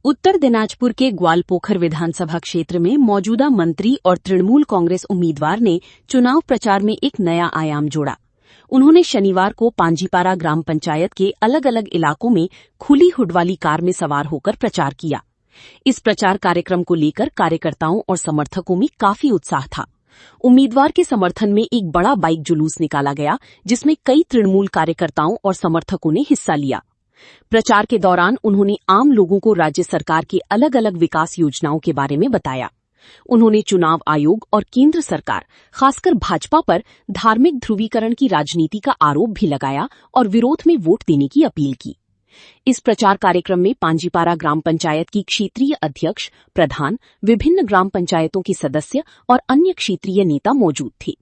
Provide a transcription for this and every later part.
उत्तर दिनाजपुर के ग्वालपोखर विधानसभा क्षेत्र में मौजूदा मंत्री और तृणमूल कांग्रेस उम्मीदवार ने चुनाव प्रचार में एक नया आयाम जोड़ा। उन्होंने शनिवार को पांजीपारा ग्राम पंचायत के अलग अलग इलाकों में खुली हुड वाली कार में सवार होकर प्रचार किया। इस प्रचार कार्यक्रम को लेकर कार्यकर्ताओं और समर्थकों में काफी उत्साह था। उम्मीदवार के समर्थन में एक बड़ा बाइक जुलूस निकाला गया, जिसमें कई तृणमूल कार्यकर्ताओं और समर्थकों ने हिस्सा लिया। प्रचार के दौरान उन्होंने आम लोगों को राज्य सरकार की अलग अलग विकास योजनाओं के बारे में बताया। उन्होंने चुनाव आयोग और केंद्र सरकार, खासकर भाजपा पर धार्मिक ध्रुवीकरण की राजनीति का आरोप भी लगाया और विरोध में वोट देने की अपील की। इस प्रचार कार्यक्रम में पांजीपारा ग्राम पंचायत की क्षेत्रीय अध्यक्ष, प्रधान, विभिन्न ग्राम पंचायतों के सदस्य और अन्य क्षेत्रीय नेता मौजूद थे।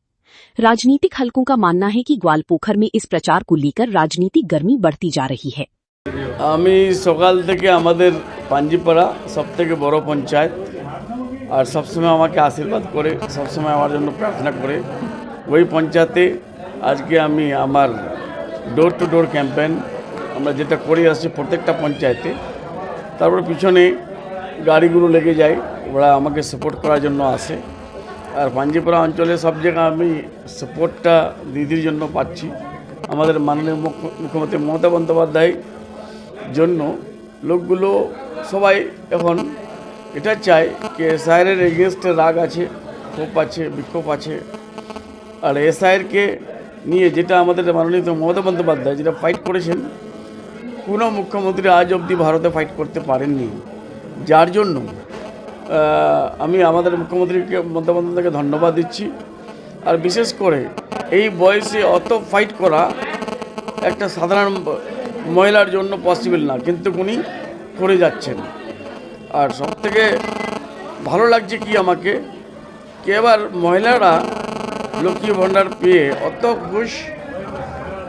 राजनीतिक हलकों का मानना है कि ग्वालपोखर में इस प्रचार को लेकर राजनीतिक गर्मी बढ़ती जा रही है। আমি সকাল থেকে আমাদের পাঞ্জিপাড়া সবথেকে বড় পঞ্চায়েত আর সবসময় আমাকে আশীর্বাদ করে, সবসময় আমার জন্য প্রার্থনা করে ওই পঞ্চায়েতে আজকে আমি আমার ডোর টু ডোর ক্যাম্পেইন আমরা যেটা করে আসছি প্রত্যেকটা পঞ্চায়েতে, তারপর পিছনে গাড়িগুলো লেগে যায়, ওরা আমাকে সাপোর্ট করার জন্য আসে। আর পাঞ্জিপাড়া অঞ্চলে সব জায়গায় আমি সাপোর্টটা দিদির জন্য পাচ্ছি। আমাদের মাননীয় মুখ্যমন্ত্রী মমতা বন্দ্যোপাধ্যায় জন্য লোকগুলো সবাই এখন এটা চায় যে এসআইয়ের এগেনস্টে রাগ আছে, ক্ষোভ আছে, বিক্ষোভ আছে। আর এসআইয়েরকে নিয়ে যেটা আমাদের মাননীয় মমতা বন্দ্যোপাধ্যায় যেটা ফাইট করেছেন, কোনো মুখ্যমন্ত্রী আজ অবধি ভারতে ফাইট করতে পারেননি। যার জন্য আমি আমাদের মুখ্যমন্ত্রীকে মমতা বন্দ্যোপাধ্যায়কে ধন্যবাদ দিচ্ছি। আর বিশেষ করে এই বয়সে অত ফাইট করা একটা সাধারণ মহিলার জন্য পসিবল না, কিন্তু উনি করে যাচ্ছেন। আর সবথেকে ভালো লাগছে কি আমাকে কি এবার মহিলারা লক্ষ্মী ভাণ্ডার পেয়ে অত খুশ,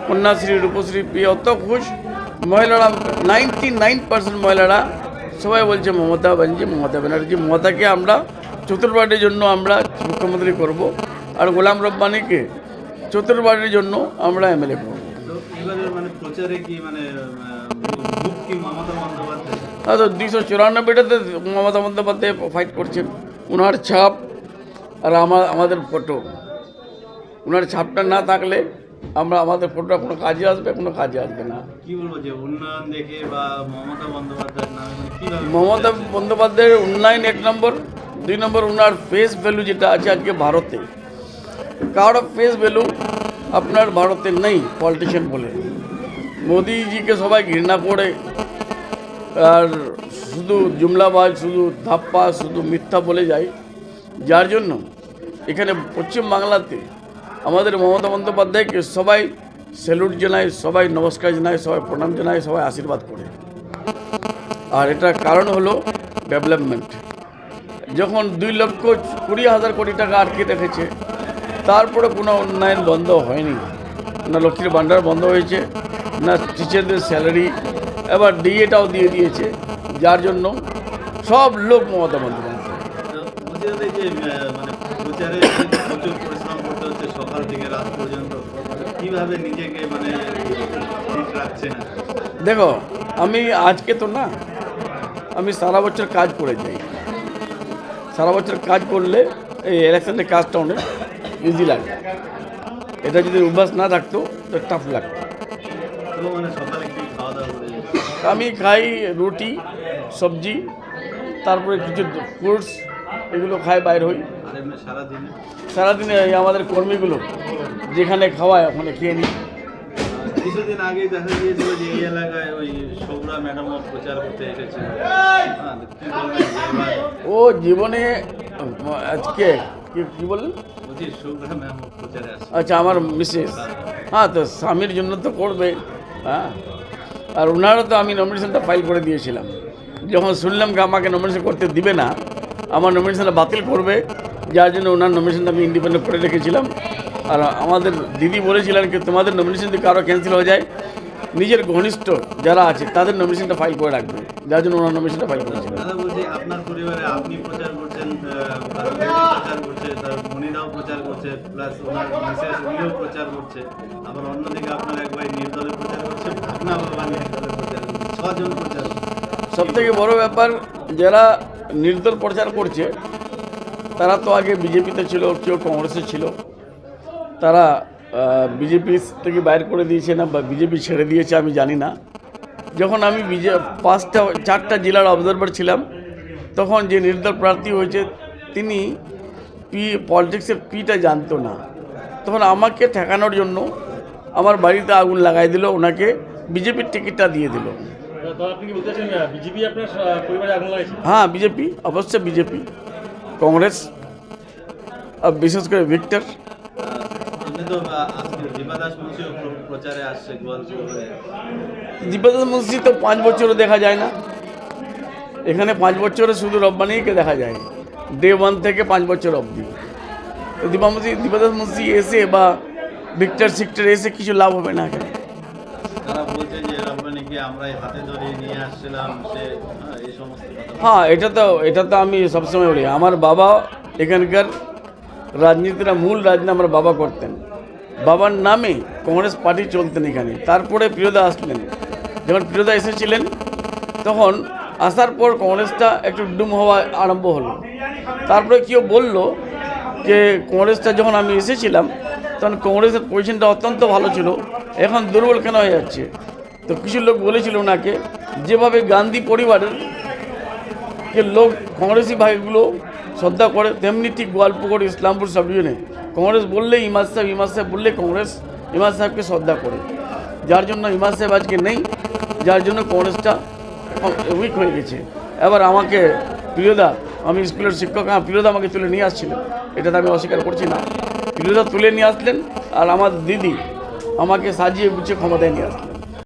কন্যাশ্রী রূপশ্রী পেয়ে অত খুশ। মহিলারা 99% মহিলারা সবাই বলছে মমতা ব্যানার্জি, মমতাকে আমরা চতুর্থবারের জন্য আমরা মুখ্যমন্ত্রী করব, আর গোলাম রব্বানিকে চতুর্থবারের জন্য আমরা এমএলএ করব। হ্যাঁ, তো 294টাতে মমতা বন্দ্যোপাধ্যায় ফাইট করছেন। ওনার ছাপ আর আমাদের ফটো, ওনার ছাপটা না থাকলে আমাদের ফটোটা কোনো কাজে আসবে, কোনো কাজে আসবে না। কি বলবো যে উন্নয়ন দেখে বা মমতা বন্দ্যোপাধ্যায়ের নামে মমতা বন্দ্যোপাধ্যায়ের উন্নয়ন 1 নম্বর, 2 নম্বর ওনার ফেস ভ্যালু যেটা আছে আজকে ভারতে, কারো ফেস ভ্যালু আপনার ভারতে নেই পলিটিশিয়ান বলে। মোদিজিকে সবাই ঘৃণা করে আর শুধু জুমলাবাজ, শুধু ধাপ্পা, শুধু মিথ্যা বলে যায়। যার জন্য এখানে পশ্চিম বাংলাতে আমাদের মমতা বন্দ্যোপাধ্যায়কে সবাই স্যালুট জানায়, সবাই নমস্কার জানায়, সবাই প্রণাম জানায়, সবাই আশীর্বাদ করে। আর এটার কারণ হলো ডেভেলপমেন্ট। যখন 2,20,000 কোটি টাকা আটকে রেখেছে, তারপরে কোনো উন্নয়ন বন্ধ হয়নি, না লক্ষ্মীর ভাণ্ডার বন্ধ হয়েছে, না টিচারদের স্যালারি, এবার ডিএটাও দিয়ে দিয়েছে। যার জন্য সব লোক মমতা বন্দ্যোপাধ্যায়। সকাল থেকে রাত পর্যন্ত কিভাবে নিজেকে ঠিক রাখছেন? দেখো, আমি আজকে তো না, আমি সারা বছর কাজ করে যাই। সারা বছর কাজ করলে এই ইলেকশনের কাজটা অনেক ইজি লাগে। এটা যদি অভ্যাস না থাকতো তো টাফ লাগতো। সকালে কি খাওয়া দাওয়া করে? আমি খাই রুটি, সবজি, তারপরে কিছু ফ্রুটস, এগুলো খাই, বাইর হই। সারাদিনে আমাদের কর্মীগুলো যেখানে খাওয়ায় ওখানে খেয়ে নিই। কিছুদিন আগে দেখা গিয়েছিল যে এই এলাকায় ওই সৌরা ম্যাডামও প্রচার করতে এসেছে। ও জীবনে আজকে কি বললেন? আচ্ছা, আমার মিসেস, হ্যাঁ, তো স্বামীর জন্য তো করবে। হ্যাঁ, আর ওনারা তো আমি নমিনেশনটা ফাইল করে দিয়েছিলাম। যখন শুনলাম যে আমাকে নমিনেশন করতে দিবে না, আমার নমিনেশনটা বাতিল করবে, যার জন্য ওনার নমিনেশনটা আমি ইন্ডিপেন্ডেন্ট করে রেখেছিলাম। আর আমাদের দিদি বলেছিলেন কি তোমাদের নমিনেশন যদি কারো ক্যান্সেল হয়ে যায়, নিজের ঘনিষ্ঠ যারা আছে তাদের নমিনেশনটা ফাইল করে রাখবে, যার জন্য ওনার নমিনেশনটা ফাইল করেছিলেন। আপনার পরিবারে আপনি প্রচার করছেন, প্রচার করছে, তার মনিরাও প্রচার করছে, প্লাস ওনার মিসেস উনিও প্রচার করছে, আবার অন্যদিকে আপনার এক ভাই নির্দলে প্রচার করছে, ভাগনা বাবা নির্দলে প্রচার করছে, 6 জন প্রচার। সবথেকে বড় ব্যাপার, যারা নির্দল প্রচার করছে তারা তো আগে বিজেপিতে ছিল, কেউ কংগ্রেসে ছিল, তারা বিজেপি থেকে বাইর করে দিয়েছে না বা বিজেপি ছেড়ে দিয়েছে আমি জানি না। যখন আমি 4টা জেলার অবজারভার ছিলাম, তখন যে নির্দল প্রার্থী হয়েছে তিনি পলিটিক্সের পিটা জানতো না। তখন আমাকে ঠেকানোর জন্য আমার বাড়িতে আগুন লাগাই দিল, ওনাকে বিজেপির টিকিটটা দিয়ে দিল। আপনি কি বলতে চাচ্ছেন বিজেপি আপনার পরিবারে আগুন লাগাইছে? হ্যাঁ, বিজেপি, অবশ্যই বিজেপি, কংগ্রেস, আর বিশেষ করে ভিক্টর। এমনি তো আজকে দীপা দাস মুন্সিও প্রচারে আসছে গোয়ালপুরে। দীপাদাস মুন্সি তো 5 বছরও দেখা যায় না এখানে। 5 বছরে শুধু রব্বানিকে দেখা যায়, ডে 1 থেকে 5 বছর অবধি। তো দীপাদাস মুন্সি এসে বা ভিক্টর সিক্টর এসে কিছু লাভ হবে না এখানে। তারা বলছে যে রব্বানিকে আমরাই হাতে ধরে নিয়ে আসছিলাম, সে এই সমস্ত কথা। হ্যাঁ, এটা তো আমি সবসময় বলি, আমার বাবা এখানকার রাজনীতিটা, মূল রাজনীতি আমার বাবা করতেন। বাবার নামে কংগ্রেস পার্টি চলতেন এখানে। তারপরে প্রিয়দা আসলেন, যখন প্রিয়দা এসেছিলেন তখন আসার পর কংগ্রেসটা একটু ডুম হওয়া আরম্ভ হলো। তারপরে কেউ বলল যে কংগ্রেসটা যখন আমি এসেছিলাম তখন কংগ্রেসের পজিশনটা অত্যন্ত ভালো ছিল, এখন দুর্বল কেন হয়ে যাচ্ছে। তো কিছু লোক বলেছিল ওনাকে, যেভাবে গান্ধী পরিবারের যে লোক কংগ্রেসি ভাইগুলো শ্রদ্ধা করে, তেমনি ঠিক গোয়ালপুকুর ইসলামপুর সাব ডিভিশনে কংগ্রেস বললে ইমাজ সাহেব বললে কংগ্রেস ইমাজ সাহেবকে শ্রদ্ধা করে। যার জন্য ইমাজ সাহেব আজকে নেই, যার জন্য কংগ্রেসটা উইক হয়ে গেছে। এবার আমাকে প্রিয়দা, আমি স্কুলের শিক্ষক, প্রিয়দা আমাকে তুলে নিয়ে আসছিলেন, এটাতে আমি অস্বীকার করছি না। প্রিয়দা তুলে নিয়ে আসলেন আর আমার দিদি আমাকে সাজিয়ে গুছিয়ে ক্ষমতায় নিয়ে আসলেন।